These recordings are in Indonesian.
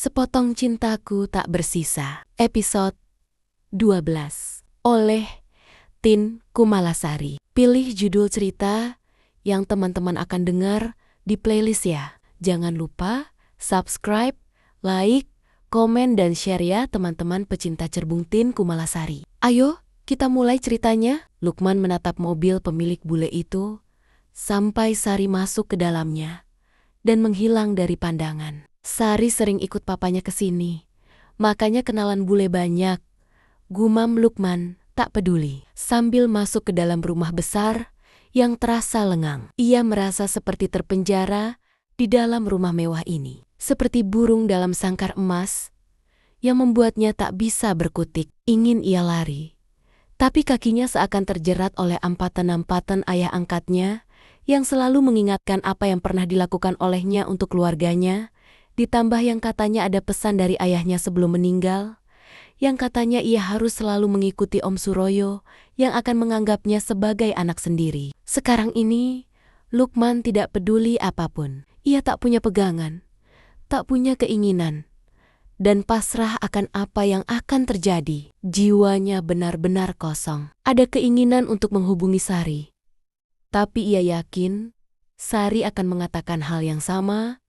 Sepotong Cintaku Tak Bersisa, episode 12, oleh Tin Kumalasari. Pilih judul cerita yang teman-teman akan dengar di playlist ya. Jangan lupa subscribe, like, komen, dan share ya teman-teman pecinta cerbung Tin Kumalasari. Ayo, kita mulai ceritanya. Lukman menatap mobil pemilik bule itu sampai Sari masuk ke dalamnya dan menghilang dari pandangan. Sari sering ikut papanya ke sini, makanya kenalan bule banyak. Gumam Lukman tak peduli. Sambil masuk ke dalam rumah besar yang terasa lengang, ia merasa seperti terpenjara di dalam rumah mewah ini. Seperti burung dalam sangkar emas yang membuatnya tak bisa berkutik. Ingin ia lari, tapi kakinya seakan terjerat oleh ampatan-ampatan ayah angkatnya yang selalu mengingatkan apa yang pernah dilakukan olehnya untuk keluarganya. Ditambah yang katanya ada pesan dari ayahnya sebelum meninggal, yang katanya ia harus selalu mengikuti Om Suroyo yang akan menganggapnya sebagai anak sendiri. Sekarang ini, Lukman tidak peduli apapun. Ia tak punya pegangan, tak punya keinginan, dan pasrah akan apa yang akan terjadi. Jiwanya benar-benar kosong. Ada keinginan untuk menghubungi Sari, tapi ia yakin Sari akan mengatakan hal yang sama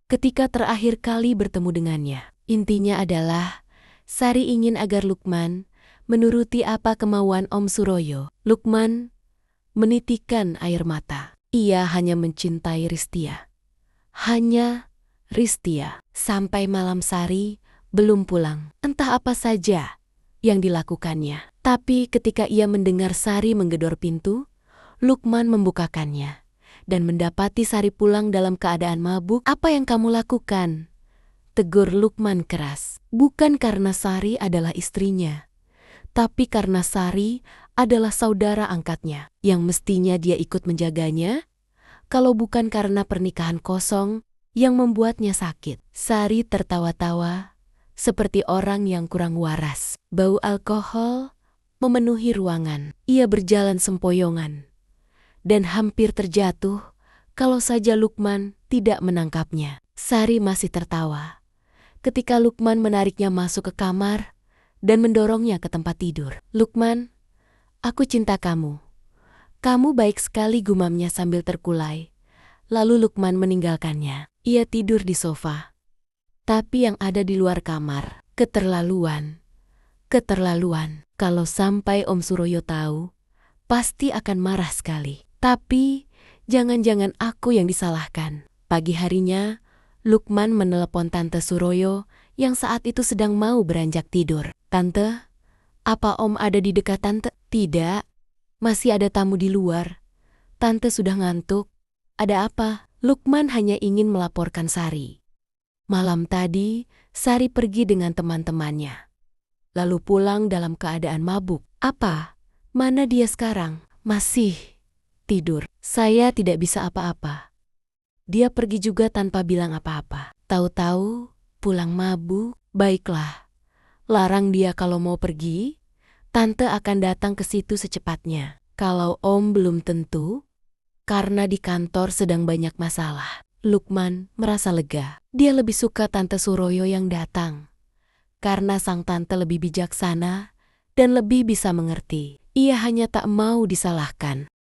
ketika terakhir kali bertemu dengannya. Intinya adalah, Sari ingin agar Lukman menuruti apa kemauan Om Suroyo. Lukman menitikkan air mata. Ia hanya mencintai Ristia. Hanya Ristia. Sampai malam Sari belum pulang. Entah apa saja yang dilakukannya. Tapi ketika ia mendengar Sari menggedor pintu, Lukman membukakannya dan mendapati Sari pulang dalam keadaan mabuk. "Apa yang kamu lakukan?" tegur Lukman keras. Bukan karena Sari adalah istrinya, tapi karena Sari adalah saudara angkatnya yang mestinya dia ikut menjaganya, kalau bukan karena pernikahan kosong yang membuatnya sakit. Sari tertawa-tawa seperti orang yang kurang waras. Bau alkohol memenuhi ruangan. Ia berjalan sempoyongan dan hampir terjatuh kalau saja Lukman tidak menangkapnya. Sari masih tertawa ketika Lukman menariknya masuk ke kamar dan mendorongnya ke tempat tidur. "Lukman, aku cinta kamu. Kamu baik sekali," gumamnya sambil terkulai. Lalu Lukman meninggalkannya. Ia tidur di sofa. Tapi yang ada di luar kamar, keterlaluan. Keterlaluan. Kalau sampai Om Suroyo tahu, pasti akan marah sekali. Tapi jangan-jangan aku yang disalahkan. Pagi harinya, Lukman menelepon Tante Suroyo yang saat itu sedang mau beranjak tidur. "Tante, apa Om ada di dekat Tante?" "Tidak, masih ada tamu di luar. Tante sudah ngantuk." "Ada apa?" Lukman hanya ingin melaporkan Sari. Malam tadi, Sari pergi dengan teman-temannya, lalu pulang dalam keadaan mabuk. "Apa? Mana dia sekarang?" "Masih tidur." "Saya tidak bisa apa-apa. Dia pergi juga tanpa bilang apa-apa. Tahu-tahu pulang mabuk." "Baiklah, larang dia kalau mau pergi. Tante akan datang ke situ secepatnya." "Kalau Om belum tentu, karena di kantor sedang banyak masalah." Lukman merasa lega. Dia lebih suka Tante Suroyo yang datang, karena sang tante lebih bijaksana dan lebih bisa mengerti. Ia hanya tak mau disalahkan.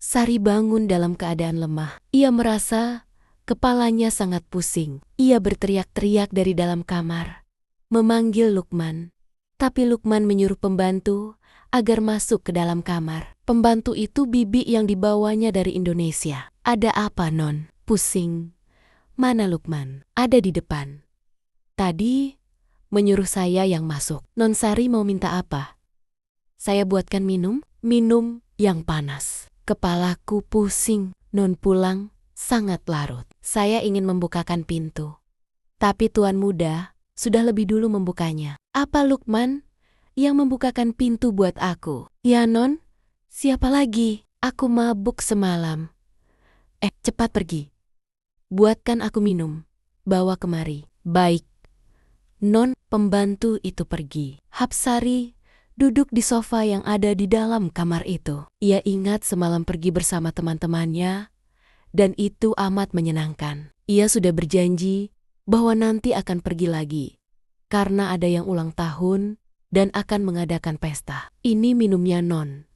Sari bangun dalam keadaan lemah. Ia merasa kepalanya sangat pusing. Ia berteriak-teriak dari dalam kamar, memanggil Lukman. Tapi Lukman menyuruh pembantu agar masuk ke dalam kamar. Pembantu itu bibi yang dibawanya dari Indonesia. "Ada apa, Non?" "Pusing." "Mana Lukman?" "Ada di depan. Tadi menyuruh saya yang masuk." "Non Sari mau minta apa?" "Saya buatkan minum." "Minum yang panas. Kepalaku pusing." "Non pulang sangat larut. Saya ingin membukakan pintu, tapi tuan muda sudah lebih dulu membukanya." "Apa Lukman yang membukakan pintu buat aku?" "Ya Non, siapa lagi? Aku mabuk semalam." Cepat pergi. Buatkan aku minum. Bawa kemari." "Baik, Non." Pembantu itu pergi. Hapsari duduk di sofa yang ada di dalam kamar itu. Ia ingat semalam pergi bersama teman-temannya, dan itu amat menyenangkan. Ia sudah berjanji bahwa nanti akan pergi lagi, karena ada yang ulang tahun dan akan mengadakan pesta. Ini minumnya, Non.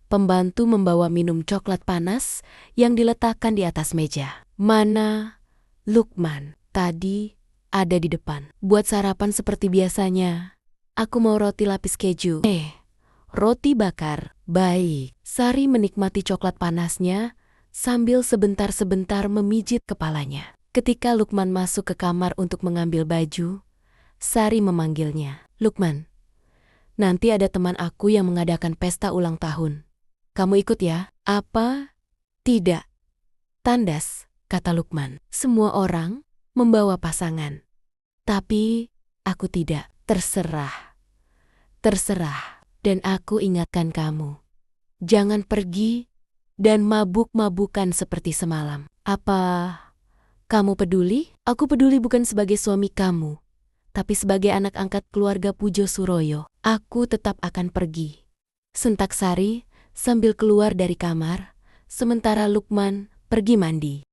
Pembantu membawa minum coklat panas yang diletakkan di atas meja. Mana Lukman? Tadi ada di depan. Buat sarapan seperti biasanya. Aku mau roti lapis keju. Roti bakar. Baik. Sari menikmati coklat panasnya sambil sebentar-sebentar memijit kepalanya. Ketika Lukman masuk ke kamar untuk mengambil baju, Sari memanggilnya. Lukman, nanti ada teman aku yang mengadakan pesta ulang tahun. Kamu ikut ya? Apa? Tidak. Tandas, kata Lukman. Semua orang membawa pasangan. Tapi aku tidak. Terserah. Terserah. Dan aku ingatkan kamu. Jangan pergi dan mabuk-mabukan seperti semalam. Apa kamu peduli? Aku peduli bukan sebagai suami kamu, tapi sebagai anak angkat keluarga Pujo Suroyo. Aku tetap akan pergi. Sentak Sari sambil keluar dari kamar, sementara Lukman pergi mandi.